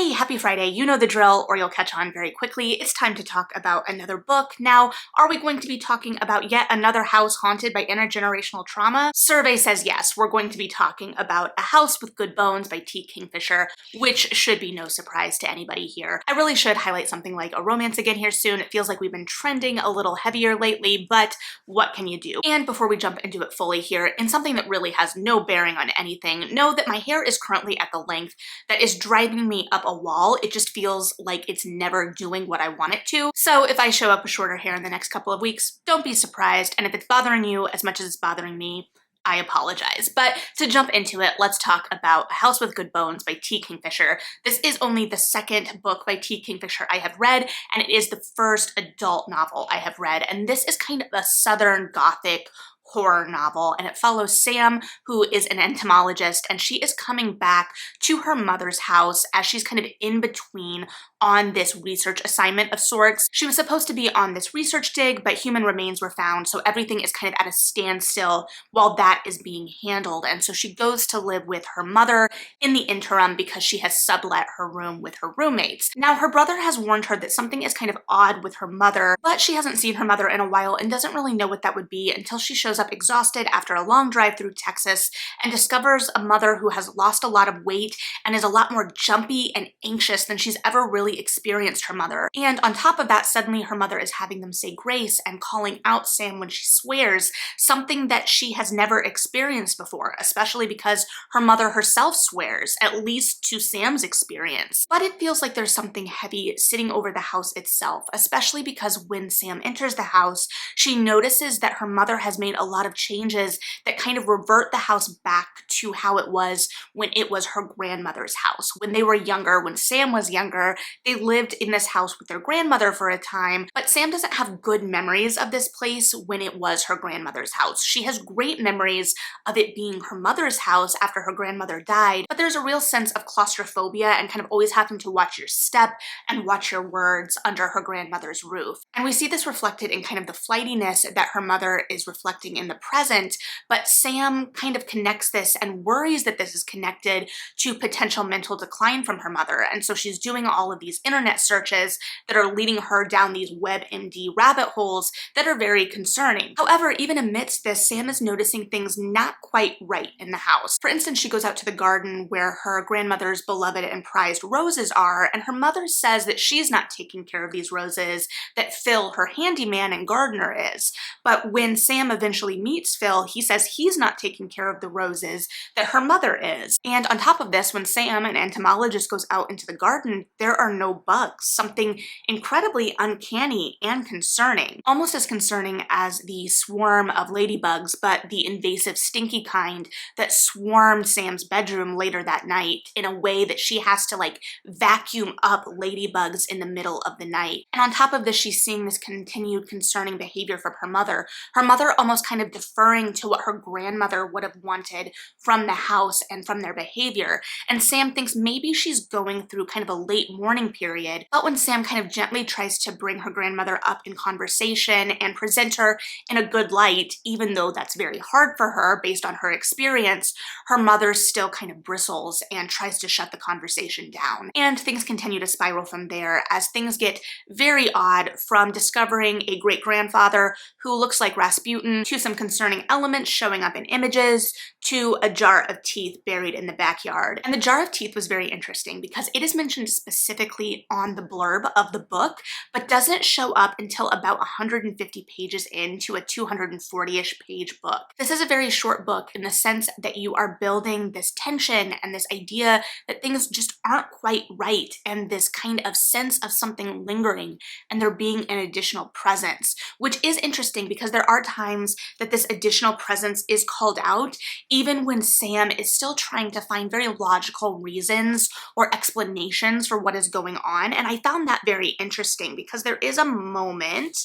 Hey, happy Friday. You know the drill, or you'll catch on very quickly. It's time to talk about another book. Now, are we going to be talking about yet another house haunted by intergenerational trauma? Survey says yes. We're going to be talking about A House with Good Bones by T. Kingfisher, which should be no surprise to anybody here. I really should highlight something like a romance again here soon. It feels like we've been trending a little heavier lately, but what can you do? And before we jump into it fully here, in something that really has no bearing on anything, know that my hair is currently at the length that is driving me up a wall. It just feels like it's never doing what I want it to. So if I show up with shorter hair in the next couple of weeks, don't be surprised. And if it's bothering you as much as it's bothering me, I apologize. But to jump into it, let's talk about A House with Good Bones by T. Kingfisher. This is only the second book by T. Kingfisher I have read, and it is the first adult novel I have read. And this is kind of a Southern Gothic horror novel, and it follows Sam, who is an entomologist, and she is coming back to her mother's house as she's kind of in between on this research assignment of sorts. She was supposed to be on this research dig, but human remains were found, so everything is kind of at a standstill while that is being handled. And so she goes to live with her mother in the interim because she has sublet her room with her roommates. Now, her brother has warned her that something is kind of odd with her mother, but she hasn't seen her mother in a while and doesn't really know what that would be until she shows up exhausted after a long drive through Texas and discovers a mother who has lost a lot of weight and is a lot more jumpy and anxious than she's ever really experienced her mother. And on top of that, suddenly her mother is having them say grace and calling out Sam when she swears, something that she has never experienced before, especially because her mother herself swears, at least to Sam's experience. But it feels like there's something heavy sitting over the house itself, especially because when Sam enters the house, she notices that her mother has made a lot of changes that kind of revert the house back to how it was when it was her grandmother's house. When they were younger, when Sam was younger, they lived in this house with their grandmother for a time, but Sam doesn't have good memories of this place when it was her grandmother's house. She has great memories of it being her mother's house after her grandmother died, but there's a real sense of claustrophobia and kind of always having to watch your step and watch your words under her grandmother's roof. And we see this reflected in kind of the flightiness that her mother is reflecting in the present, but Sam kind of connects this and worries that this is connected to potential mental decline from her mother. And so she's doing all of these internet searches that are leading her down these WebMD rabbit holes that are very concerning. However, even amidst this, Sam is noticing things not quite right in the house. For instance, she goes out to the garden where her grandmother's beloved and prized roses are, and her mother says that she's not taking care of these roses, that Phil, her handyman and gardener, is. But when Sam eventually meets Phil, he says he's not taking care of the roses, that her mother is. And on top of this, when Sam, an entomologist, goes out into the garden, there are no bugs, something incredibly uncanny and concerning. Almost as concerning as the swarm of ladybugs, but the invasive stinky kind that swarmed Sam's bedroom later that night in a way that she has to like vacuum up ladybugs in the middle of the night. And on top of this, she's seeing this continued concerning behavior from her mother. Her mother almost kind of deferring to what her grandmother would have wanted from the house and from their behavior. And Sam thinks maybe she's going through kind of a late mourning period. But when Sam kind of gently tries to bring her grandmother up in conversation and present her in a good light, even though that's very hard for her based on her experience, her mother still kind of bristles and tries to shut the conversation down. And things continue to spiral from there as things get very odd, from discovering a great-grandfather who looks like Rasputin, to some concerning elements showing up in images, to a jar of teeth buried in the backyard. And the jar of teeth was very interesting because it is mentioned specifically on the blurb of the book, but doesn't show up until about 150 pages into a 240-ish page book. This is a very short book in the sense that you are building this tension and this idea that things just aren't quite right, and this kind of sense of something lingering and there being an additional presence, which is interesting because there are times that this additional presence is called out, even when Sam is still trying to find very logical reasons or explanations for what is going on. And I found that very interesting because there is a moment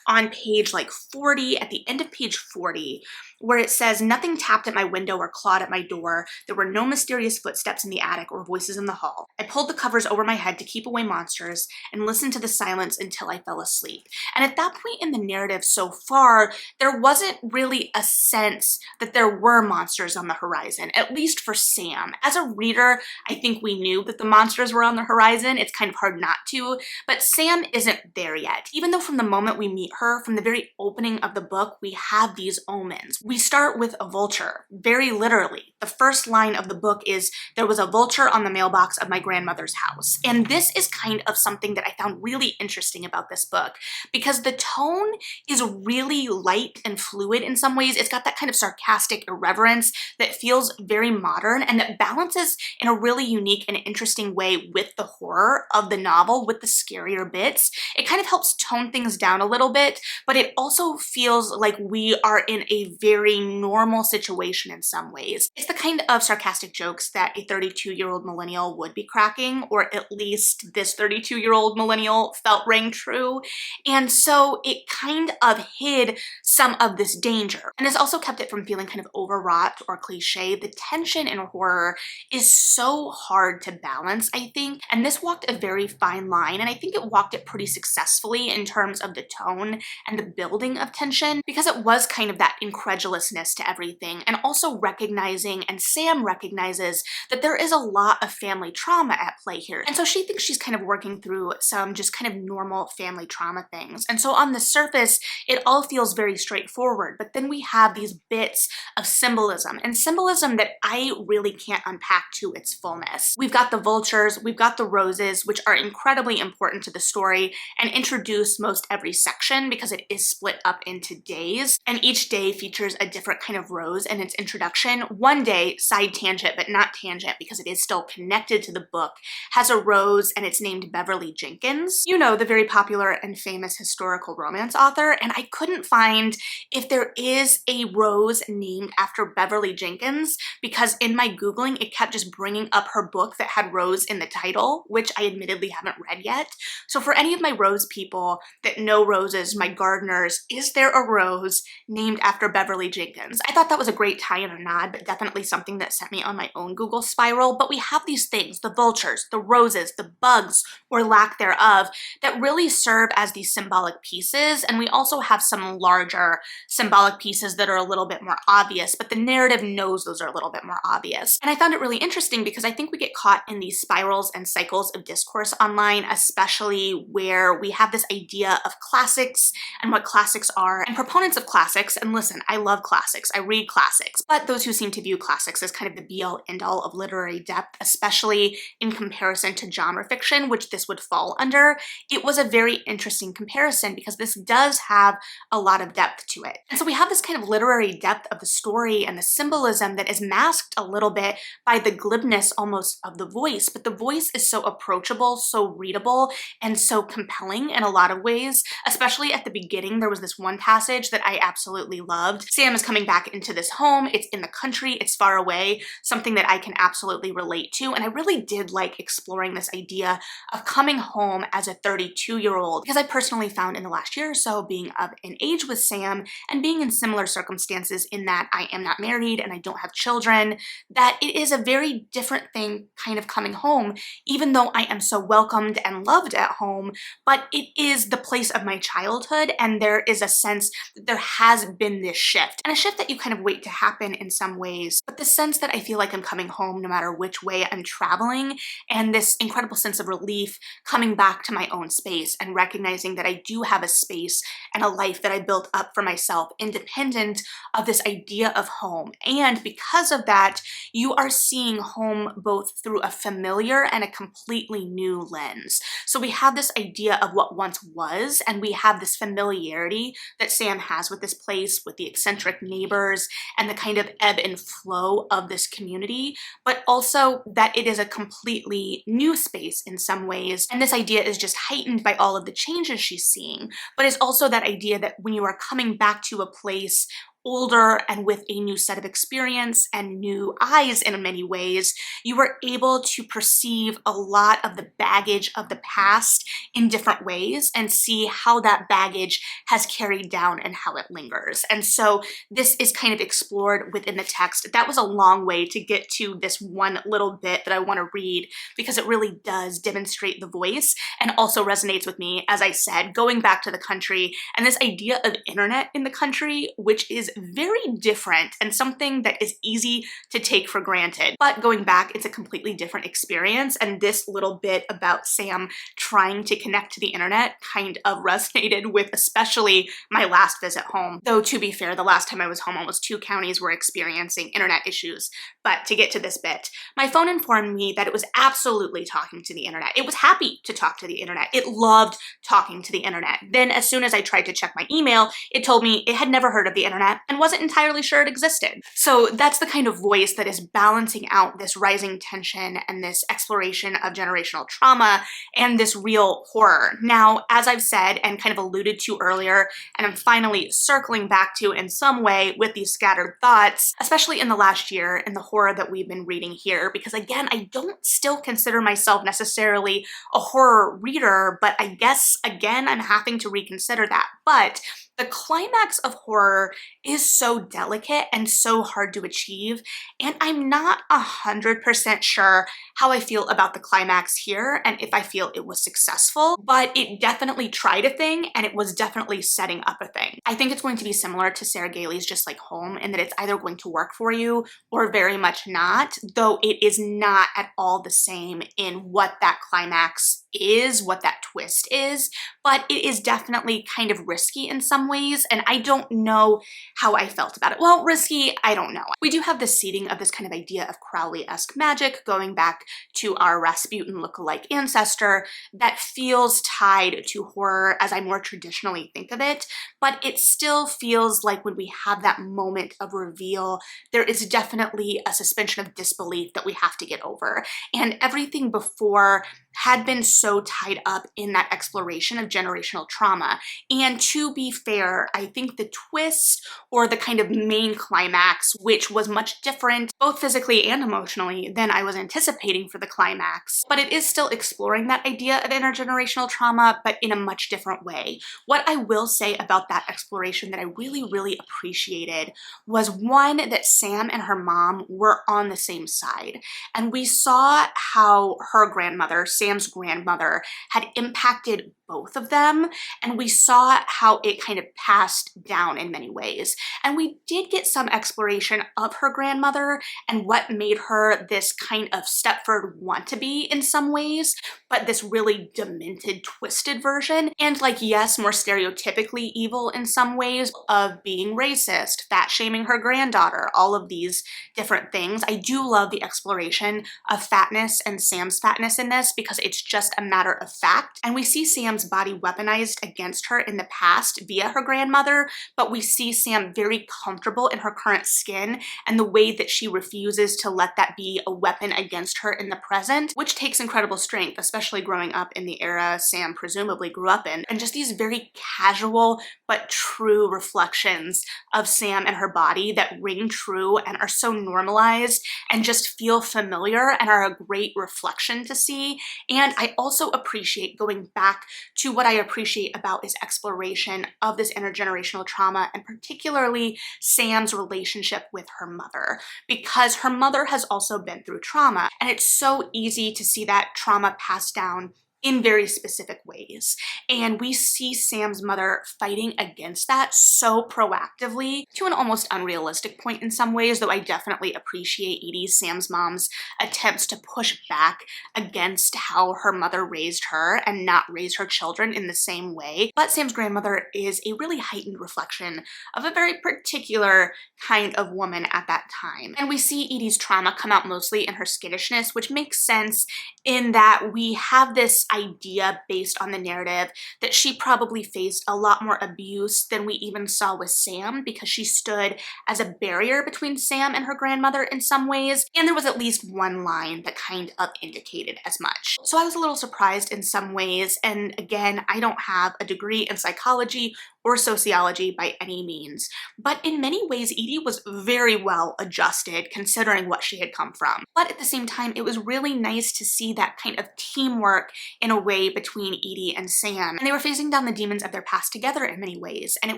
on page like 40, at the end of page 40, where it says, "Nothing tapped at my window or clawed at my door. There were no mysterious footsteps in the attic or voices in the hall. I pulled the covers over my head to keep away monsters and listened to the silence until I fell asleep." And at that point in the narrative so far, there wasn't really a sense that there were monsters on the horizon, at least for Sam. As a reader, I think we knew that the monsters were on the horizon. It's kind of hard not to, but Sam isn't there yet. Even though from the moment we meet her, from the very opening of the book, we have these omens. We start with a vulture, very literally. The first line of the book is, "There was a vulture on the mailbox of my grandmother's house." And this is kind of something that I found really interesting about this book, because the tone is really light and fluid in some ways. It's got that kind of sarcastic irreverence that feels very modern and that balances in a really unique and interesting way with the horror of the novel, with the scarier bits. It kind of helps tone things down a little bit, but it also feels like we are in a very normal situation in some ways. It's the kind of sarcastic jokes that a 32-year-old millennial would be cracking, or at least this 32-year-old millennial felt rang true. And so it kind of hid some of this danger. And this also kept it from feeling kind of overwrought or cliche. The tension in horror is so hard to balance, I think. And this walked a very fine line, and I think it walked it pretty successfully in terms of the tone and the building of tension, because it was kind of that incredulousness to everything, and also recognizing, and Sam recognizes, that there is a lot of family trauma at play here. And so she thinks she's kind of working through some just kind of normal family trauma things. And so on the surface, it all feels very straightforward, but then we have these bits of symbolism, and symbolism that I really can't unpack to its fullness. We've got the vultures, we've got the roses, which are incredibly important to the story and introduce most every section because it is split up into days, and each day features a different kind of rose in its introduction. One day, side tangent but not tangent because it is still connected to the book, has a rose and it's named Beverly Jenkins. You know, the very popular and famous historical romance author, and I couldn't find if there is a rose named after Beverly Jenkins, because in my Googling, it kept just bringing up her book that had rose in the title, which I admittedly haven't read yet. So for any of my rose people that know roses, my gardeners, is there a rose named after Beverly Jenkins? I thought that was a great tie-in or nod, but definitely something that sent me on my own Google spiral. But we have these things, the vultures, the roses, the bugs, or lack thereof, that really serve as these symbolic pieces. And we also have some larger symbolic pieces that are a little bit more obvious, but the narrative knows those are a little bit more obvious. And I found it really interesting because I think we get caught in these spirals and cycles of discourse online, especially where we have this idea of classics and what classics are, and proponents of classics. And listen, I love classics, I read classics, but those who seem to view classics as kind of the be-all end-all of literary depth, especially in comparison to genre fiction, which this would fall under, it was a very interesting comparison because this does have a lot of depth to it. And so we have this kind of literary depth of the story and the symbolism that is masked a little bit by the glibness almost of the voice, but the voice is so approachable, so readable, and so compelling in a lot of ways. Especially at the beginning, there was this one passage that I absolutely loved. Sam is coming back into this home, it's in the country, it's far away, something that I can absolutely relate to, and I really did like exploring this idea of coming home as a 32-year-old, because I personally found in the last year or so, being of an age with Sam and being in similar circumstances in that I am not married and I don't have children, that it is a very different thing kind of coming home, even though I am so welcomed and loved at home, but it is the place of my childhood, and there is a sense that there has been this shift, and a shift that you kind of wait to happen in some ways, but the sense that I feel like I'm coming home no matter which way I'm traveling, and this incredible sense of relief coming back to my own space and recognizing that I do have a space and a life that I built up for myself independent of this idea of home. And because of that, you are seeing home both through a familiar and a completely new lens. So we have this idea of what once was, and we have this familiarity that Sam has with this place, with the eccentric neighbors and the kind of ebb and flow of this community, but also that it is a completely new space in some ways. And this idea is just heightened by all of the changes she's seeing, but it's also that idea that when you are coming back to a place older and with a new set of experience and new eyes in many ways, you were able to perceive a lot of the baggage of the past in different ways and see how that baggage has carried down and how it lingers. And so this is kind of explored within the text. That was a long way to get to this one little bit that I want to read because it really does demonstrate the voice and also resonates with me, as I said, going back to the country and this idea of internet in the country, which is very different and something that is easy to take for granted. But going back, it's a completely different experience, and this little bit about Sam trying to connect to the internet kind of resonated with especially my last visit home. Though to be fair, the last time I was home, almost 2 counties were experiencing internet issues. But to get to this bit, my phone informed me that it was absolutely talking to the internet. It was happy to talk to the internet. It loved talking to the internet. Then as soon as I tried to check my email, it told me it had never heard of the internet and wasn't entirely sure it existed. So that's the kind of voice that is balancing out this rising tension and this exploration of generational trauma and this real horror. Now, as I've said and kind of alluded to earlier, and I'm finally circling back to in some way with these scattered thoughts, especially in the last year and the horror that we've been reading here, because again, I don't still consider myself necessarily a horror reader, but I guess again, I'm having to reconsider that. But the climax of horror is so delicate and so hard to achieve, and I'm not 100% sure how I feel about the climax here and if I feel it was successful, but it definitely tried a thing and it was definitely setting up a thing. I think it's going to be similar to Sarah Gailey's Just Like Home in that it's either going to work for you or very much not, though it is not at all the same in what that climax is, what that twist is, but it is definitely kind of risky in some ways, and I don't know how I felt about it. Well, risky, I don't know. We do have the seeding of this kind of idea of Crowley-esque magic going back to our Rasputin lookalike ancestor that feels tied to horror as I more traditionally think of it, but it still feels like when we have that moment of reveal, there is definitely a suspension of disbelief that we have to get over, and everything before had been so tied up in that exploration of generational trauma. And to be fair, I think the twist or the kind of main climax, which was much different both physically and emotionally than I was anticipating for the climax, but it is still exploring that idea of intergenerational trauma, but in a much different way. What I will say about that exploration that I really appreciated was one, that Sam and her mom were on the same side. And we saw how her grandmother, Sam's grandmother, had impacted both of them, and we saw how it kind of passed down in many ways. And we did get some exploration of her grandmother and what made her this kind of Stepford want-to-be in some ways, but this really demented, twisted version, and like, yes, more stereotypically evil in some ways, of being racist, fat-shaming her granddaughter, all of these different things. I do love the exploration of fatness and Sam's fatness in this because it's just a matter of fact, and we see Sam's body weaponized against her in the past via her grandmother, but we see Sam very comfortable in her current skin and the way that she refuses to let that be a weapon against her in the present, which takes incredible strength, especially growing up in the era Sam presumably grew up in, and just these very casual but true reflections of Sam and her body that ring true and are so normalized and just feel familiar and are a great reflection to see. And I also appreciate, going back to what I appreciate about his exploration of this intergenerational trauma, and particularly Sam's relationship with her mother, because her mother has also been through trauma, and it's so easy to see that trauma passed down in very specific ways. And we see Sam's mother fighting against that so proactively to an almost unrealistic point in some ways, though I definitely appreciate Edie, Sam's mom's, attempts to push back against how her mother raised her and not raise her children in the same way. But Sam's grandmother is a really heightened reflection of a very particular kind of woman at that time. And we see Edie's trauma come out mostly in her skittishness, which makes sense in that we have this this idea based on the narrative that she probably faced a lot more abuse than we even saw with Sam, because she stood as a barrier between Sam and her grandmother in some ways, and there was at least one line that kind of indicated as much. So I was a little surprised in some ways, and again, I don't have a degree in psychology or sociology by any means, but in many ways Edie was very well adjusted considering what she had come from. But at the same time, it was really nice to see that kind of teamwork in a way between Edie and Sam, and they were facing down the demons of their past together in many ways, and it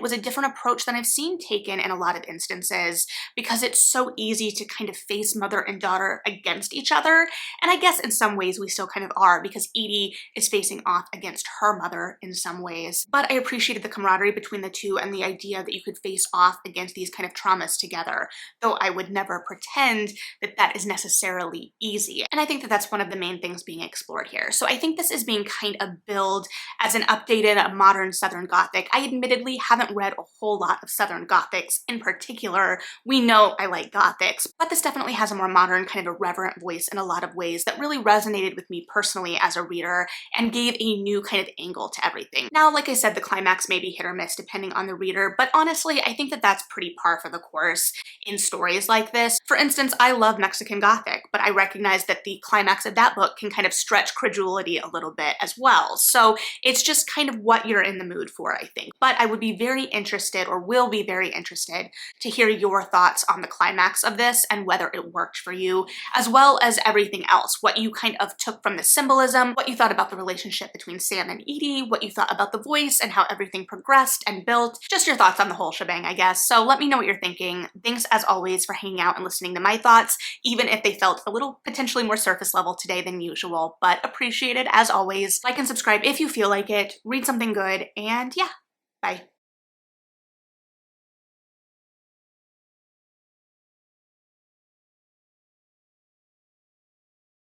was a different approach than I've seen taken in a lot of instances, because it's so easy to kind of face mother and daughter against each other, and I guess in some ways we still kind of are, because Edie is facing off against her mother in some ways. But I appreciated the camaraderie between the two and the idea that you could face off against these kind of traumas together, though I would never pretend that that is necessarily easy. And I think that that's one of the main things being explored here. So I think this is being kind of billed as an updated, modern Southern Gothic. I admittedly haven't read a whole lot of Southern Gothics in particular. We know I like Gothics, but this definitely has a more modern, kind of irreverent voice in a lot of ways that really resonated with me personally as a reader and gave a new kind of angle to everything. Now, like I said, the climax may be hit or miss depending on the reader, but honestly, I think that that's pretty par for the course in stories like this. For instance, I love Mexican Gothic, but I recognize that the climax of that book can kind of stretch credulity a little bit as well. So it's just kind of what you're in the mood for, I think. But I would be very interested, or will be very interested, to hear your thoughts on the climax of this and whether it worked for you, as well as everything else. What you kind of took from the symbolism, what you thought about the relationship between Sam and Edie, what you thought about the voice and how everything progressed and built, just your thoughts on the whole shebang, I guess. So let me know what you're thinking. Thanks as always for hanging out and listening to my thoughts, even if they felt a little potentially more surface level today than usual, but appreciated as always. Like and subscribe if you feel like it, read something good, and yeah, bye.